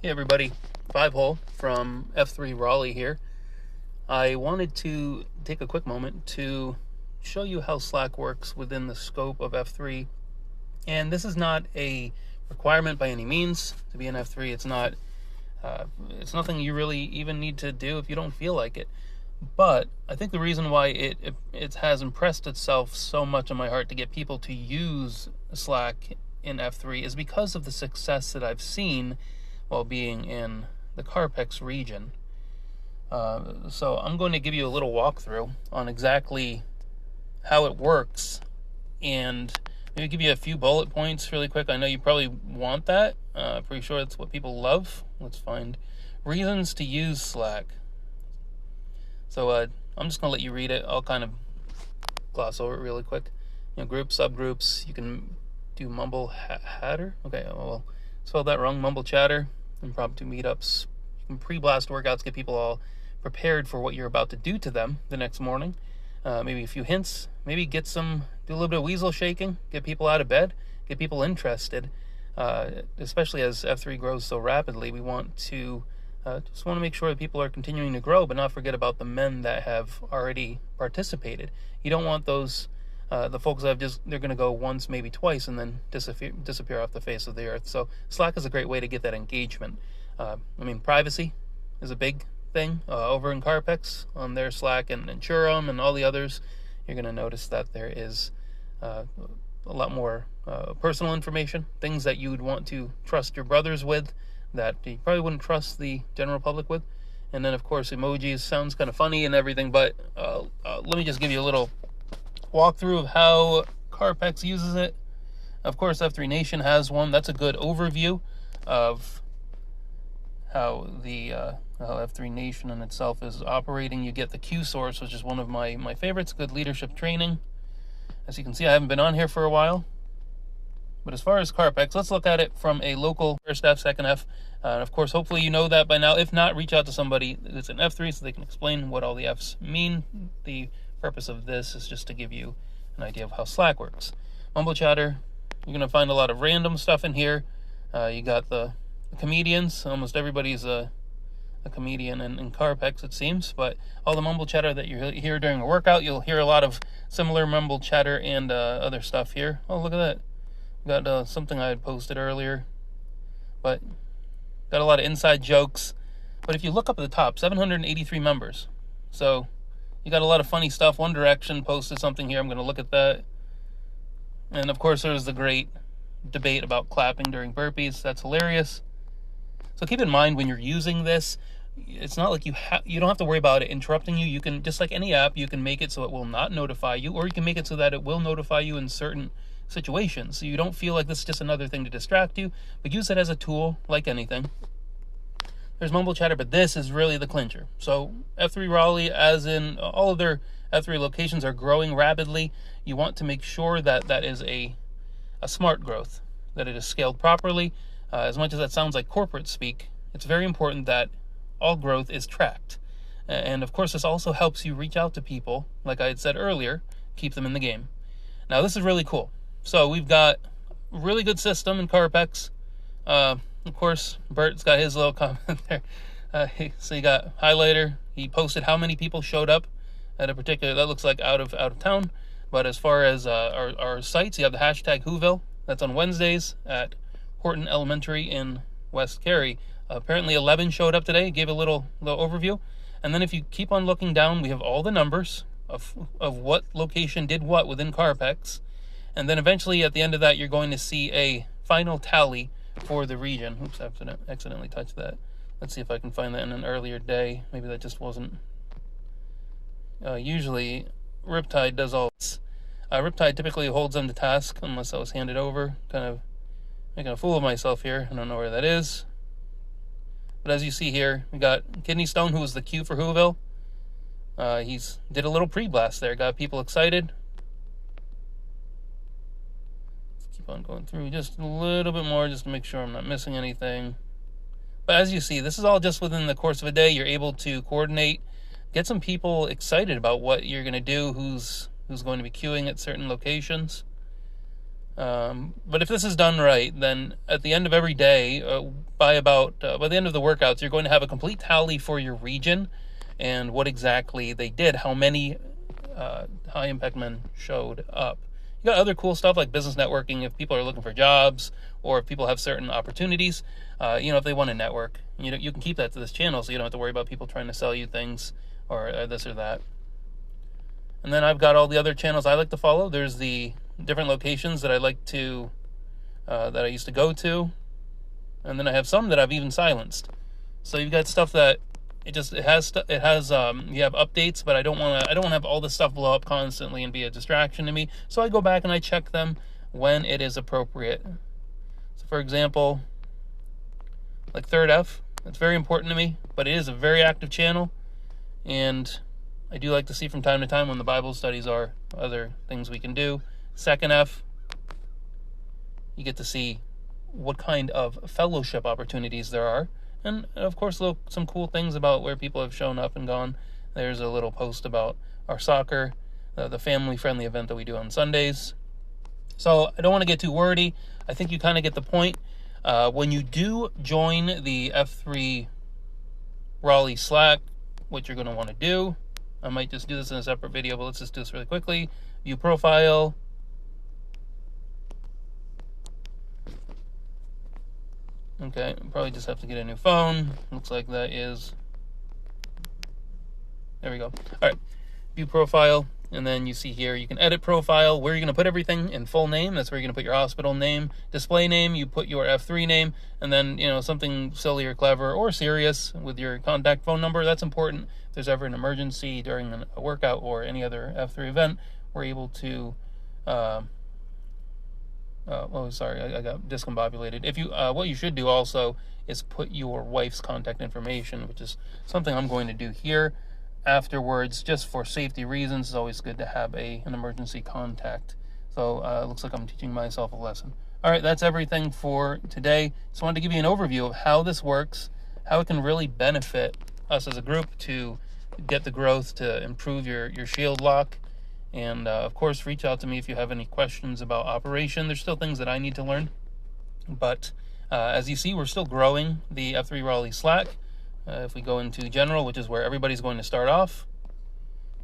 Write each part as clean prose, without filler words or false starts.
Hey everybody, 5-hole from F3 Raleigh here. I wanted to take a quick moment to show you how Slack works within the scope of F3. And this is not a requirement by any means to be in F3. It's nothing you really even need to do if you don't feel like it. But I think the reason why it has impressed itself so much on my heart to get people to use Slack in F3 is because of the success that I've seen while being in the CarPEX region. So I'm going to give you a little walkthrough on exactly how it works and maybe give you a few bullet points really quick. I know you probably want that. Pretty sure that's what people love. Let's find reasons to use Slack. So I'm just going to let you read it. I'll kind of gloss over it really quick. Groups, subgroups. You can do mumble hatter. Okay, well, spelled that wrong. Mumble chatter. Impromptu meetups. You can pre-blast workouts, get people all prepared for what you're about to do to them the next morning. Maybe a few hints. Maybe do a little bit of weasel shaking. Get people out of bed. Get people interested. Especially as F3 grows so rapidly, we want to just want to make sure that people are continuing to grow, but not forget about the men that have already participated. You don't want those the folks that they're going to go once, maybe twice, and then disappear off the face of the earth. So Slack is a great way to get that engagement. Privacy is a big thing over in CarPEX on their Slack and Churum and all the others. You're going to notice that there is a lot more personal information, things that you would want to trust your brothers with that you probably wouldn't trust the general public with. And then, of course, emojis sounds kind of funny and everything, but let me just give you a little walkthrough of how CarPEX uses it. Of course, F3 Nation has one. That's a good overview of how F3 Nation in itself is operating. You get the Q source, which is one of my favorites. Good leadership training. As you can see, I haven't been on here for a while. But as far as CarPEX, let's look at it from a local first F, second F. And of course, hopefully you know that by now. If not, reach out to somebody that's in F3 so they can explain what all the Fs mean. The purpose of this is just to give you an idea of how Slack works. Mumble chatter, you're going to find a lot of random stuff in here. You got the comedians. Almost everybody's a comedian in CarPEX, it seems. But all the mumble chatter that you hear during a workout, you'll hear a lot of similar mumble chatter and other stuff here. Oh, look at that. Got something I had posted earlier. But got a lot of inside jokes. But if you look up at the top, 783 members. So you got a lot of funny stuff. One Direction posted something here. I'm going to look at that. And of course, there's the great debate about clapping during burpees. That's hilarious. So keep in mind when you're using this, it's not like you don't have to worry about it interrupting you. You can, just like any app, you can make it so it will not notify you, or you can make it so that it will notify you in certain situations. So you don't feel like this is just another thing to distract you, but use it as a tool like anything. There's mumble chatter, but this is really the clincher. So F3 Raleigh, as in all of their F3 locations, are growing rapidly. You want to make sure that that is a smart growth, that it is scaled properly. As much as that sounds like corporate speak, it's very important that all growth is tracked. And of course, this also helps you reach out to people, like I had said earlier, keep them in the game. Now, this is really cool. So we've got a really good system in CarPEX. Of course, Bert's got his little comment there. So you got highlighter. He posted how many people showed up at a particular, that looks like out of town. But as far as our sites, you have the hashtag Whoville. That's on Wednesdays at Horton Elementary in West Cary. Apparently 11 showed up today. Gave a little overview. And then if you keep on looking down, we have all the numbers of what location did what within CarPEX. And then eventually at the end of that, you're going to see a final tally for the region. Oops, I accidentally touched that. Let's see if I can find that in an earlier day. Maybe that just wasn't. Usually, Riptide does all this. Riptide typically holds them to task unless I was handed over. Kind of making a fool of myself here. I don't know where that is. But as you see here, we got Kidney Stone, who was the Q for Whoville. He's did a little pre-blast there. Got people excited. On going through just a little bit more just to make sure I'm not missing anything. But as you see, this is all just within the course of a day. You're able to coordinate, get some people excited about what you're going to do, who's going to be queuing at certain locations. But if this is done right, then at the end of every day, by the end of the workouts, you're going to have a complete tally for your region and what exactly they did, how many high impact men showed up. You got other cool stuff like business networking if people are looking for jobs, or if people have certain opportunities, if they want to network. You can keep that to this channel, so you don't have to worry about people trying to sell you things or this or that. And then I've got all the other channels I like to follow. There's the different locations that I like to that I used to go to, and then I have some that I've even silenced. So you've got stuff that you have updates, but I don't want to have all this stuff blow up constantly and be a distraction to me. So I go back and I check them when it is appropriate. So for example, like Third F, that's very important to me, but it is a very active channel, and I do like to see from time to time when the Bible studies are other things we can do. Second F, you get to see what kind of fellowship opportunities there are. And of course, some cool things about where people have shown up and gone. There's a little post about our soccer, the family-friendly event that we do on Sundays. So I don't want to get too wordy. I think you kind of get the point. When you do join the F3 Raleigh Slack, what you're going to want to do, I might just do this in a separate video, but let's just do this really quickly. View profile. Okay, probably just have to get a new phone. Looks like that is... There we go. All right, view profile. And then you see here, you can edit profile, where you're going to put everything in full name. That's where you're going to put your hospital name. Display name, you put your F3 name. And then, something silly or clever or serious with your contact phone number. That's important. If there's ever an emergency during a workout or any other F3 event, we're able to... I got discombobulated. If you, what you should do also is put your wife's contact information, which is something I'm going to do here afterwards, just for safety reasons. It's always good to have an emergency contact. So it looks like I'm teaching myself a lesson. All right, that's everything for today. Just wanted to give you an overview of how this works, how it can really benefit us as a group to get the growth, to improve your shield lock. And, of course, reach out to me if you have any questions about operation. There's still things that I need to learn. But as you see, we're still growing the F3 Raleigh Slack. If we go into general, which is where everybody's going to start off,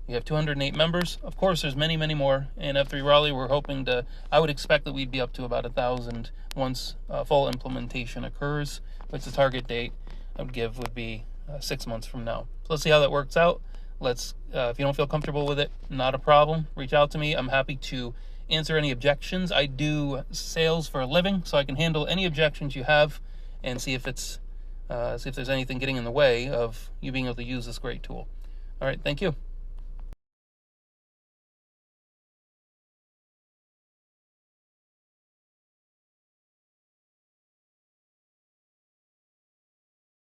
we have 208 members. Of course, there's many, many more in F3 Raleigh. We're hoping I would expect that we'd be up to about 1,000 once full implementation occurs, which the target date I would give would be 6 months from now. So let's see how that works out. If you don't feel comfortable with it, not a problem. Reach out to me. I'm happy to answer any objections. I do sales for a living, so I can handle any objections you have and see if there's anything getting in the way of you being able to use this great tool. All right, thank you.